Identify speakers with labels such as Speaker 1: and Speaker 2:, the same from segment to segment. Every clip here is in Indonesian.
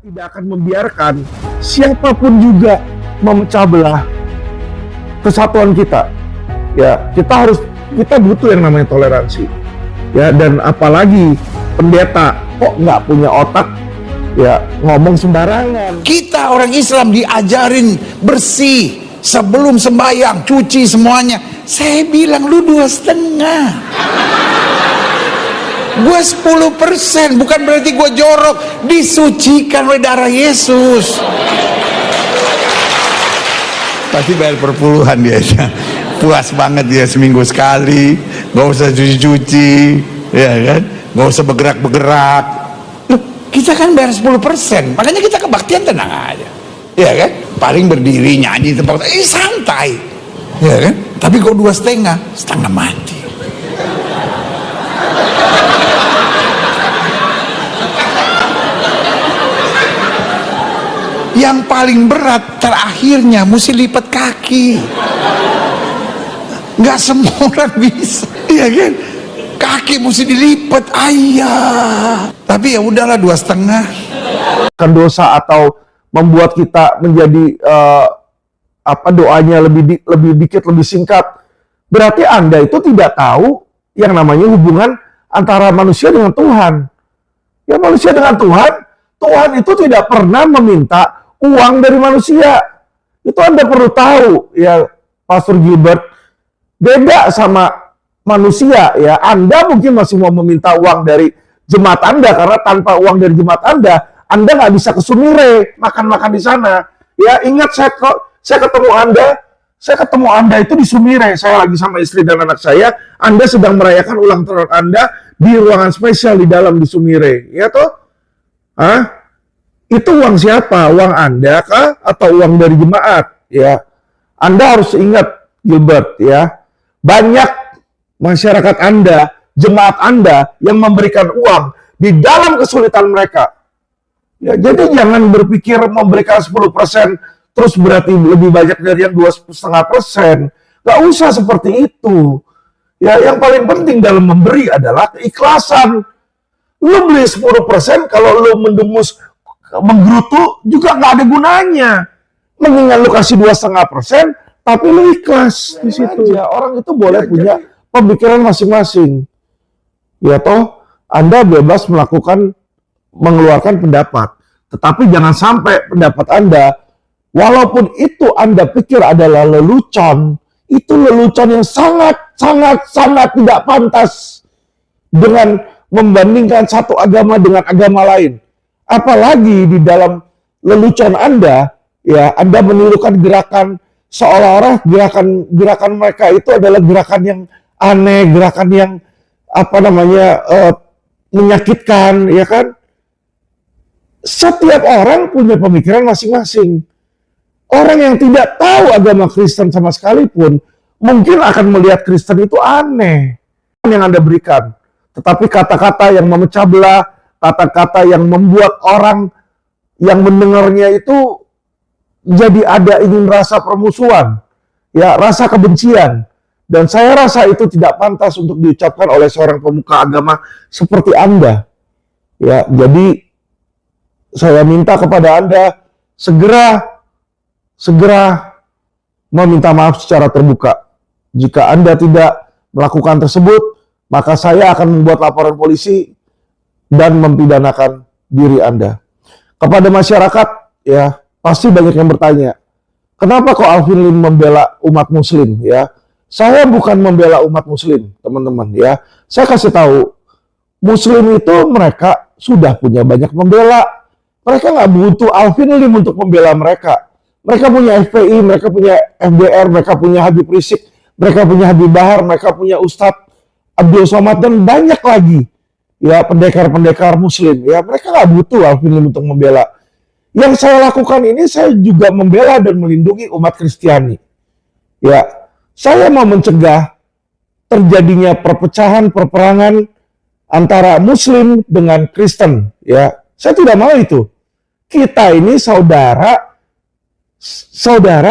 Speaker 1: tidak akan membiarkan siapapun juga memecah belah kesatuan kita. Ya, kita butuh yang namanya toleransi. Ya, dan apalagi pendeta kok nggak punya otak, ya ngomong sembarangan.
Speaker 2: Kita orang Islam diajarin bersih sebelum sembahyang, cuci semuanya. Saya bilang lu 2,5. Gue 10%, bukan berarti gue jorok. Disucikan oleh darah Yesus. Pasti bayar perpuluhan dia. Puas banget dia seminggu sekali, gak usah cuci-cuci, ya kan? Gak usah bergerak-bergerak. Loh, kita kan bayar 10%, makanya kita kebaktian tenang aja, ya kan? Paling berdiri nyanyi tempat, santai, ya kan? Tapi kok 2,5, setengah mati. Yang paling berat terakhirnya mesti lipat kaki. Nggak semua orang bisa, iya kan? Kaki mesti dilipat, ayah. Tapi ya udahlah 2,5.
Speaker 1: Kan dosa atau membuat kita menjadi doanya lebih dikit, lebih singkat. Berarti Anda itu tidak tahu yang namanya hubungan antara manusia dengan Tuhan. Ya, manusia dengan Tuhan, Tuhan itu tidak pernah meminta uang dari manusia. Itu Anda perlu tahu, ya Pastor Gilbert. Beda sama manusia, ya. Anda mungkin masih mau meminta uang dari jemaat Anda, karena tanpa uang dari jemaat Anda nggak bisa ke Sumire, makan-makan di sana. Ya, ingat saya ketemu Anda itu di Sumire. Saya lagi sama istri dan anak saya. Anda sedang merayakan ulang tahun Anda di ruangan spesial di dalam di Sumire, ya toh? Hah? Itu uang siapa? Uang Anda kah? Atau uang dari jemaat? Ya, Anda harus ingat, Gilbert, ya. Banyak masyarakat Anda, jemaat Anda yang memberikan uang di dalam kesulitan mereka. Ya, jadi jangan berpikir memberikan 10% terus berarti lebih banyak dari yang 2,5%. Gak usah seperti itu. Ya, yang paling penting dalam memberi adalah keikhlasan. Lu beli 10% kalau lu mendemus menggerutu juga nggak ada gunanya. Mendingan lu kasih 2,5%, tapi lu ikhlas di situ. Ya, orang itu boleh punya pemikiran masing-masing. Ya toh, Anda bebas mengeluarkan pendapat. Tetapi jangan sampai pendapat Anda, walaupun itu Anda pikir adalah lelucon, itu lelucon yang sangat tidak pantas dengan membandingkan satu agama dengan agama lain. Apalagi di dalam lelucon Anda, ya Anda menirukan gerakan seolah-olah gerakan mereka itu adalah gerakan yang aneh, gerakan yang menyakitkan, ya kan? Setiap orang punya pemikiran masing-masing. Orang yang tidak tahu agama Kristen sama sekalipun mungkin akan melihat Kristen itu aneh yang Anda berikan. Tetapi kata-kata yang memecah belah, kata-kata yang membuat orang yang mendengarnya itu jadi ada ingin rasa permusuhan, ya rasa kebencian. Dan saya rasa itu tidak pantas untuk diucapkan oleh seorang pemuka agama seperti Anda. Ya, jadi saya minta kepada Anda segera meminta maaf secara terbuka. Jika Anda tidak melakukan tersebut, maka saya akan membuat laporan polisi dan mempidanakan diri Anda. Kepada masyarakat, ya pasti banyak yang bertanya, kenapa kok Alvin Lim membela umat Muslim? Ya, saya bukan membela umat Muslim, teman-teman. Ya, saya kasih tahu, Muslim itu mereka sudah punya banyak pembela. Mereka nggak butuh Alvin Lim untuk membela mereka. Mereka punya FPI, mereka punya FDR, mereka punya Habib Rizik, mereka punya Habib Bahar, mereka punya Ustadz Abdul Somad, dan banyak lagi. Ya, pendekar-pendekar Muslim, ya mereka nggak butuh Alvin Lim untuk membela. Yang saya lakukan ini, saya juga membela dan melindungi umat Kristiani. Ya, saya mau mencegah terjadinya perpecahan, perperangan antara Muslim dengan Kristen. Ya, saya tidak mau itu. Kita ini saudara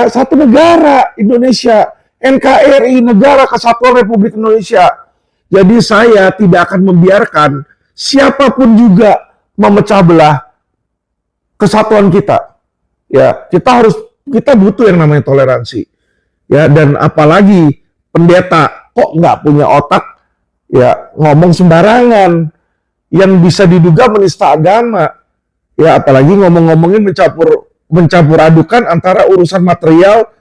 Speaker 1: satu negara, Indonesia, NKRI, Negara Kesatuan Republik Indonesia. Jadi saya tidak akan membiarkan siapapun juga memecah belah kesatuan kita. Ya, kita butuh yang namanya toleransi. Ya, dan apalagi pendeta kok nggak punya otak, ya ngomong sembarangan yang bisa diduga menista agama. Ya, apalagi ngomong-ngomongin mencampur adukan antara urusan material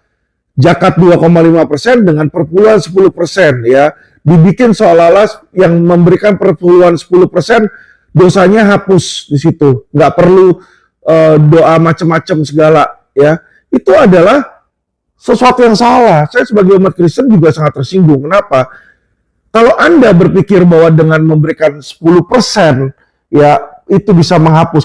Speaker 1: zakat 2,5% dengan perpuluhan 10%, ya. Dibikin seolah-olah yang memberikan perpuluhan 10% dosanya hapus di situ. Nggak perlu doa macam-macam segala, ya. Itu adalah sesuatu yang salah. Saya sebagai umat Kristen juga sangat tersinggung. Kenapa? Kalau Anda berpikir bahwa dengan memberikan 10%, ya itu bisa menghapus